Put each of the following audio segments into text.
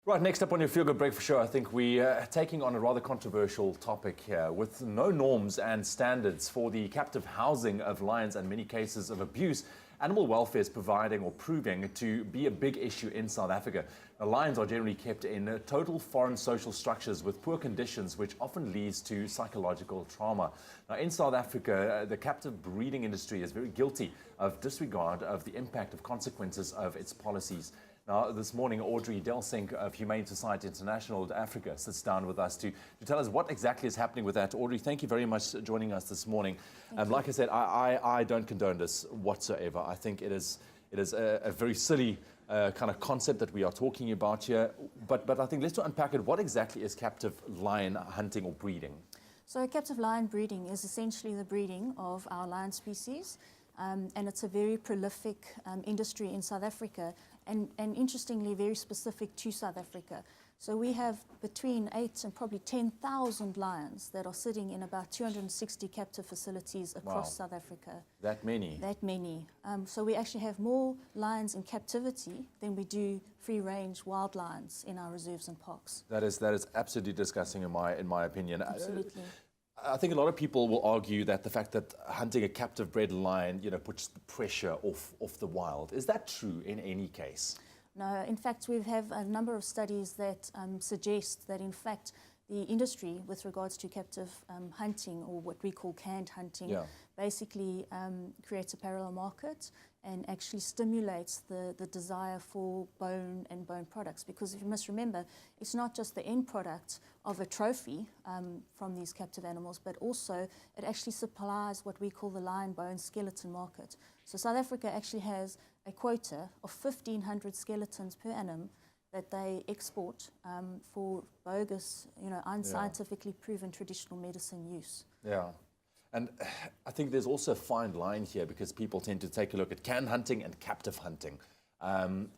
Right, next up on your Feel Good Breakfast Show, I think we're taking on a rather controversial topic here. With no norms and standards for the captive housing of lions and many cases of abuse, animal welfare is providing or proving to be a big issue in South Africa. Now, lions are generally kept in total foreign social structures with poor conditions, which often leads to psychological trauma. Now, in South Africa, the captive breeding industry is very guilty of disregard of the impact of consequences of its policies. Now, this morning, Audrey Delsink of Humane Society International Africa sits down with us to tell us what exactly is happening with that. Audrey, thank you very much for joining us this morning. Like I said, I don't condone this whatsoever. I think it is a very silly kind of concept that we are talking about here. But I think let's unpack it. What exactly is captive lion hunting or breeding? So captive lion breeding is essentially the breeding of our lion species. And it's a very prolific industry in South Africa and interestingly very specific to South Africa. So we have between 8 and probably 10,000 lions that are sitting in about 260 captive facilities across South Africa. That many? That many. So we actually have more lions in captivity than we do free-range wild lions in our reserves and parks. That is absolutely disgusting in my opinion. Absolutely. I think a lot of people will argue that the fact that hunting a captive bred lion, puts the pressure off the wild. Is that true in any case? No, in fact, we have a number of studies that suggest that, in fact, the industry with regards to captive hunting, or what we call canned hunting, basically creates a parallel market and actually stimulates the desire for bone and bone products. Because if you must remember, it's not just the end product of a trophy from these captive animals, but also it actually supplies what we call the lion bone skeleton market. So South Africa actually has a quota of 1,500 skeletons per annum that they export for bogus, unscientifically proven traditional medicine use. Yeah. And I think there's also a fine line here because people tend to take a look at canned hunting and captive hunting.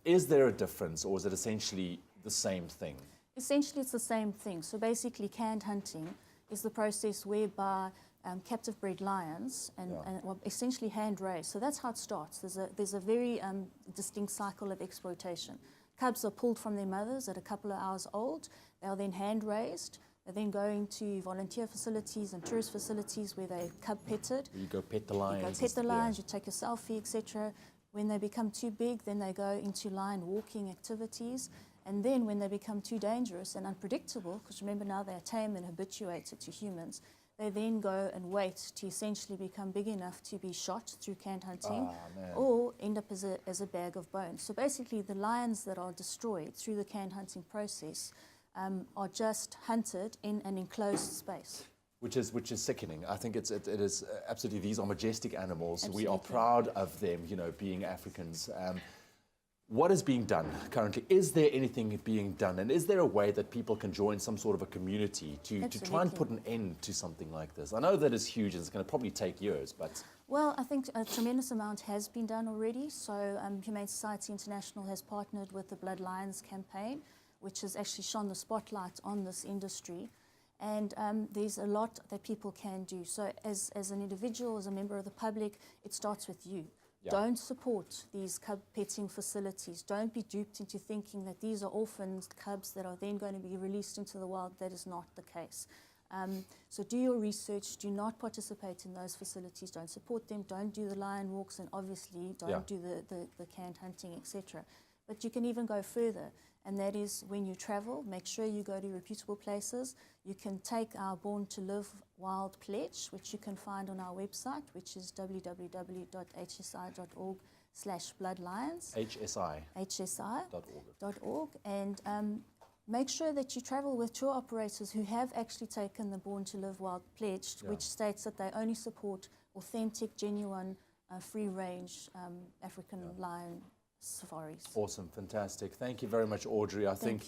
Is there a difference, or is it essentially the same thing? Essentially, it's the same thing. So basically, canned hunting is the process whereby captive bred lions and essentially hand raised. So that's how it starts. There's a very distinct cycle of exploitation. Cubs are pulled from their mothers at a couple of hours old. They are then hand raised. They then go into volunteer facilities and tourist facilities where they're cub petted. You go pet the lions. You go pet the lions, you take a selfie, etc. When they become too big, then they go into lion walking activities. And then when they become too dangerous and unpredictable, because remember now they are tamed and habituated to humans, they then go and wait to essentially become big enough to be shot through canned hunting or end up as a bag of bones. So basically the lions that are destroyed through the canned hunting process are just hunted in an enclosed space. Which is sickening. I think it is absolutely, these are majestic animals. Absolutely. We are proud of them, being Africans. What is being done currently? Is there anything being done? And is there a way that people can join some sort of a community to try and put an end to something like this? I know that is huge and it's going to probably take years, but... Well, I think a tremendous amount has been done already. So Humane Society International has partnered with the Blood Lions campaign, which has actually shone the spotlight on this industry. And there's a lot that people can do. So as an individual, as a member of the public, it starts with you. Yeah. Don't support these cub petting facilities. Don't be duped into thinking that these are orphaned cubs that are then going to be released into the wild. That is not the case. So do your research. Do not participate in those facilities. Don't support them. Don't do the lion walks, and obviously don't do the canned hunting, etc. But you can even go further, and that is when you travel, make sure you go to reputable places. You can take our Born to Live Wild Pledge, which you can find on our website, which is www.hsi.org/bloodlions. hsi.org. And make sure that you travel with tour operators who have actually taken the Born to Live Wild Pledge, which states that they only support authentic, genuine, free-range African lion safaris. Awesome, fantastic. Thank you very much, Audrey. I think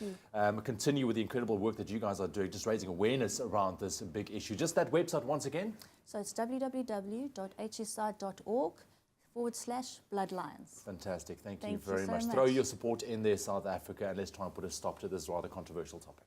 continue with the incredible work that you guys are doing, just raising awareness around this big issue. Just that website once again? So it's www.hsi.org/bloodlions. Fantastic. Thank you very much. Throw your support in there, South Africa, and let's try and put a stop to this rather controversial topic.